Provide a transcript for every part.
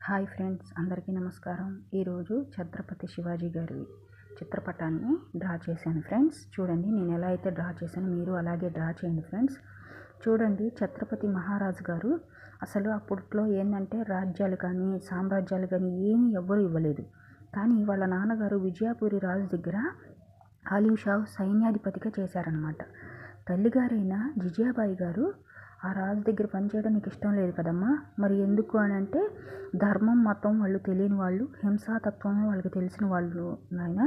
Hi friends, అందరికీ నమస్కారం. ఈరోజు ఛత్రపతి శివాజీ గారి చిత్రపటాన్ని డ్రా చేశాను ఫ్రెండ్స్. చూడండి, నేను ఎలా అయితే డ్రా చేశానో మీరు అలాగే డ్రా చేయండి ఫ్రెండ్స్. చూడండి, ఛత్రపతి మహారాజు గారు అసలు అప్పట్లో ఏంటంటే రాజ్యాలు కానీ సామ్రాజ్యాలు కానీ ఏమీ ఎవ్వరూ ఇవ్వలేదు. కానీ వాళ్ళ నాన్నగారు విజయపురి రాజు దగ్గర ఆలివ్ షా సైన్యాధిపతిగా చేశారనమాట. తల్లిగారైన జిజియాబాయి గారు ఆ రాజు దగ్గర పనిచేయడం నీకు ఇష్టం లేదు కదమ్మా, మరి ఎందుకు అని అంటే, ధర్మం మతం వాళ్ళు తెలియని వాళ్ళు, హింసాతత్వమే వాళ్ళకి తెలిసిన వాళ్ళు నాయన,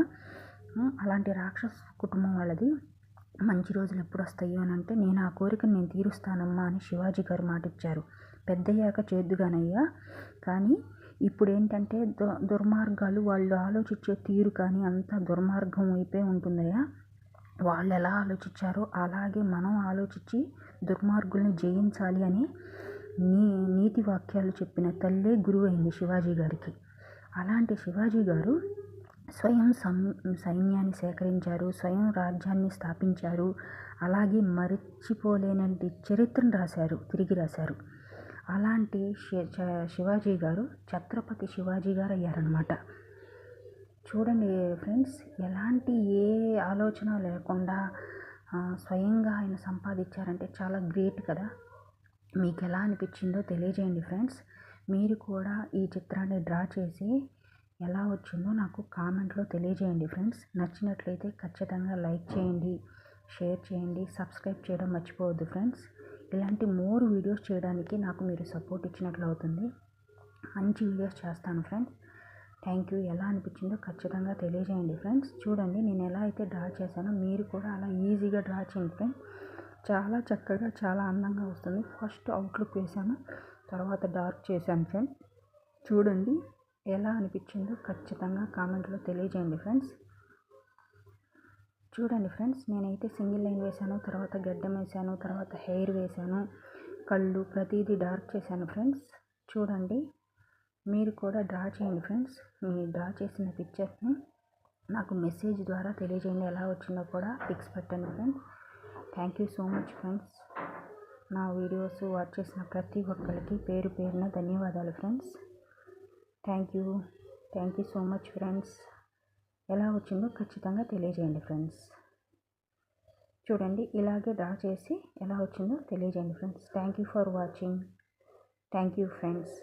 అలాంటి రాక్షస కుటుంబం వాళ్ళది, మంచి రోజులు ఎప్పుడు వస్తాయో అని అంటే, నేను ఆ కోరికను నేను తీరుస్తానమ్మా అని శివాజీ గారు మాట ఇచ్చారు. పెద్దయ్యాక చేద్దుగానయ్యా, కానీ ఇప్పుడు ఏంటంటే దుర్మార్గాలు వాళ్ళు ఆలోచించే తీరు కానీ అంతా దుర్మార్గం అయిపోయి ఉంటుందయ్యా. వాళ్ళు ఎలా ఆలోచించారో అలాగే మనం ఆలోచించి దుర్మార్గుల్ని జయించాలి అని నీతి వాక్యాలు చెప్పిన తల్లే గురువు అయింది శివాజీ గారికి. అలాంటి శివాజీ గారు స్వయం సైన్యాన్ని సేకరించారు, స్వయం రాజ్యాన్ని స్థాపించారు, అలాగే మరిచిపోలేనంటి చరిత్రను తిరిగి రాశారు. అలాంటి శివాజీ గారు ఛత్రపతి శివాజీ గారు అయ్యారనమాట. చూడండి ఫ్రెండ్స్, ఎలాంటి ఏ ఆలోచన లేకుండా స్వయంగా ఆయన సంపాదించారంటే చాలా గ్రేట్ కదా. మీకు ఎలా అనిపించిందో తెలియజేయండి ఫ్రెండ్స్. మీరు కూడా ఈ చిత్రాన్ని డ్రా చేసి ఎలా వచ్చిందో నాకు కామెంట్లో తెలియజేయండి ఫ్రెండ్స్. నచ్చినట్లయితే ఖచ్చితంగా లైక్ చేయండి, షేర్ చేయండి, సబ్స్క్రైబ్ చేయడం మర్చిపోవద్దు ఫ్రెండ్స్. ఇలాంటి మోర్ వీడియోస్ చేయడానికి నాకు మీరు సపోర్ట్ ఇచ్చినట్లు అవుతుంది. మంచి వీడియోస్ చేస్తాను ఫ్రెండ్స్. Thank you. ఎలా అనిపించిందో ఖచ్చితంగా తెలియజేయండి ఫ్రెండ్స్. చూడండి, నేను ఎలా అయితే డ్రా చేశానో మీరు కూడా అలా ఈజీగా డ్రా చేయండి ఫ్రెండ్స్. చాలా చక్కగా చాలా అందంగా వస్తుంది. ఫస్ట్ అవుట్లుక్ వేసాను, తర్వాత డార్క్ చేశాను ఫ్రెండ్స్. చూడండి, ఎలా అనిపించిందో ఖచ్చితంగా కామెంట్లో తెలియజేయండి ఫ్రెండ్స్. చూడండి ఫ్రెండ్స్, నేనైతే సింగిల్ లైన్ వేశాను, తర్వాత గడ్డం వేశాను, తర్వాత హెయిర్ వేశాను, కళ్ళు ప్రతిదీ డార్క్ చేశాను ఫ్రెండ్స్. చూడండి, మీరు కూడా డ్రా చేయండి ఫ్రెండ్స్. మీరు డ్రా చేసిన పిక్చర్స్ని నాకు మెసేజ్ ద్వారా తెలియజేయండి. ఎలా వచ్చిందో కూడా పిక్స్ పెట్టండి friends. Thank you so much friends. నా వీడియోస్ వాచ్ చేసిన ప్రతి ఒక్కరికి పేరు పేరున ధన్యవాదాలు friends. Thank you so much friends. ఎలా వచ్చిందో ఖచ్చితంగా తెలియజేయండి ఫ్రెండ్స్. చూడండి, ఇలాగే డ్రా చేసి ఎలా వచ్చిందో తెలియజేయండి friends. Thank you for watching. Thank you friends.